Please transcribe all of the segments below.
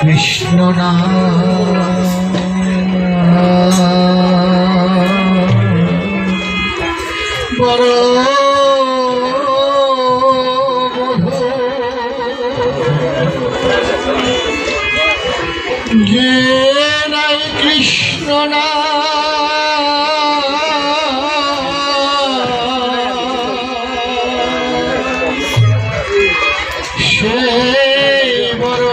কৃষ্ণ নাম বড় যে নাই কৃষ্ণ নাম সেই বড়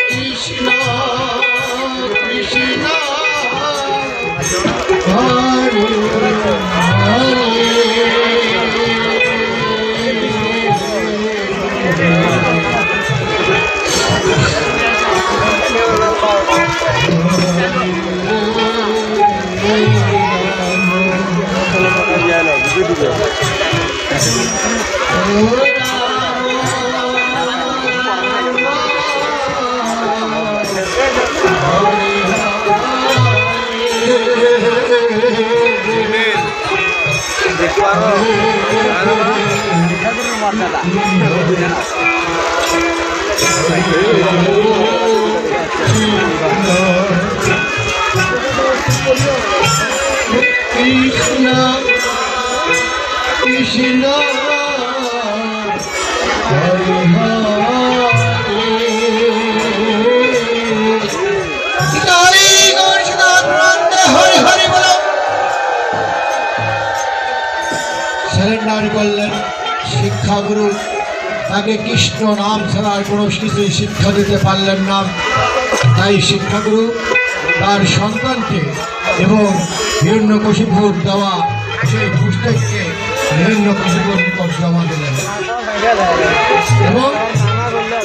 কৃষ্ণ কৃষ্ণ হরে কৃষ্ণ কৃষ্ণ হরে হরে হরে বলো। সারেন্ডার করলেন শিক্ষাগুরু, তাকে কৃষ্ণ নাম ছাড়া আর কোনো কিছুই শিক্ষা দিতে পারলেন না। তাই শিক্ষাগুরু তার সন্তানকে এবং হিরণ্যকশিপুর দেওয়া সেই পুস্তককে হিরণ্যকশিপুর নিকট জমা দিলেন এবং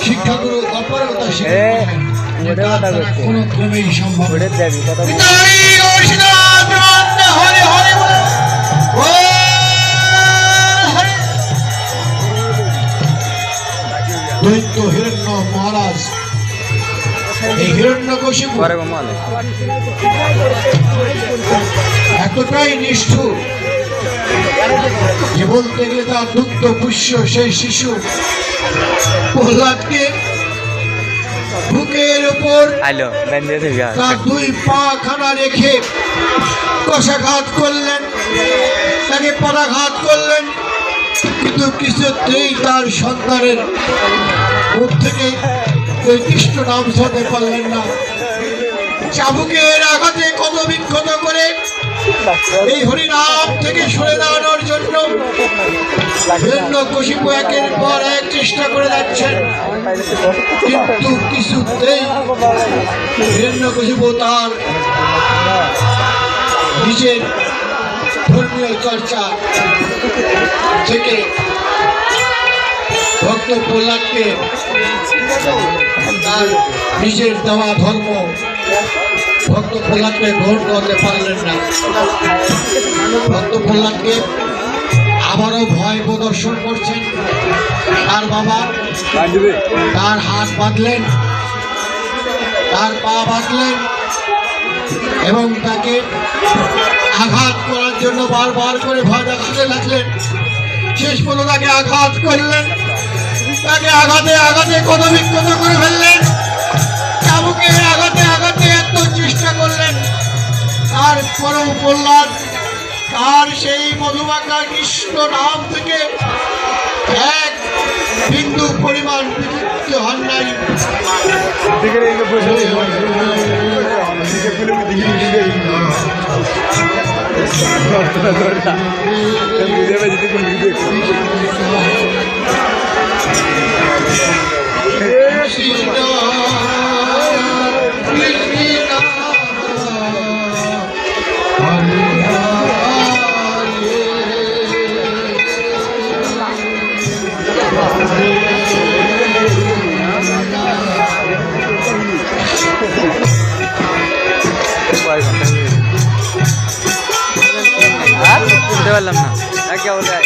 শিক্ষাগুরু অপর কথা শিখলেন কোনো ক্রমেই সম্ভব। দৈত্য হিরণ্য মহারাজ এই হিরণ্যকশিপু এতটাই নিষ্ঠুর যে বলতে গেলে তার দুগ্ধ পুষ্য সেই শিশু প্রহ্লাদকে বুকের উপর তার দুই পা খানা রেখে কষাঘাত করলেন, তাকে পরাঘাত করলেন, কিন্তু কিছুতেই তার সন্তানের মুখ থেকে ওই কৃষ্ণ নাম শুনতে পারলেন না। চাবুকের আঘাতে কত বিক্ষত করে এই হরিনাম থেকে সরে দাঁড়ানোর জন্য হিরণ্যকশিপু একের পর এক চেষ্টা করে যাচ্ছেন, কিন্তু কিছুতেই হিরণ্যকশিপু তার নিজের ধর্মীয় চর্চা থেকে ভক্ত প্রহ্লাদকে তার নিজের দেওয়া ধর্ম ভক্ত প্রহ্লাদকে গ্রহণ করতে পারলেন না। ভক্ত প্রহ্লাদকে আবারও ভয় প্রদর্শন করছেন। তার বাবা তার হাত বাঁধলেন, তার পা বাঁধলেন এবং তাকে আঘাত করার জন্য বারবার করে ভয় দেখাতে লাগলেন। শেষ পর্যন্ত তাকে আঘাত করলেন, তাকে আঘাতে আঘাতে কত বিক্ষত করে ফেললেন। চাবুকে আঘাতে আঘাতে এত চেষ্টা করলেন, তারপরেও প্রহ্লাদ তার সেই মধুমাখা কৃষ্ণ নাম থেকে এক বিন্দু পরিমাণ বিযুক্ত হন নাই। পারলাম না একে বলে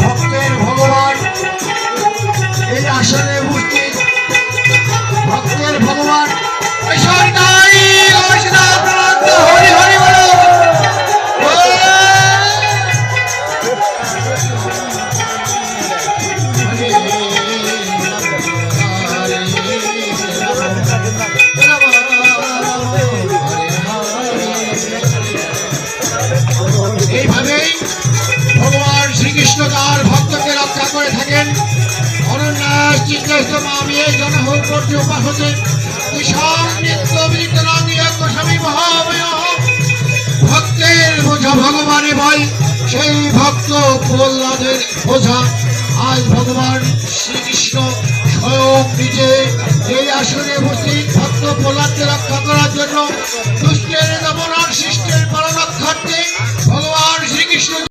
ভক্তের ভগবান এই আসনে উপস্থিত ভক্তের ভগবান সরকারি হরি হরি বলো এইভাবেই ভগবান শ্রীকৃষ্ণ তার ভক্তকে রক্ষা করে থাকেন। অনন্যাস চিত্তস্তম আমি এই জনহোক করতে উপাসতে তুষার নিত্য বিদিত রাঙ্গিয়া গোস্বামী মহাময় ভক্তের বোঝা ভগবানে ভাই সেই ভক্ত প্রহ্লাদের বোঝা আজ ভগবান শ্রীকৃষ্ণ স্বয়ং নিজে এই আসনে উপস্থিত ভক্ত প্রহ্লাদকে রক্ষা করার জন্য দুষ্টের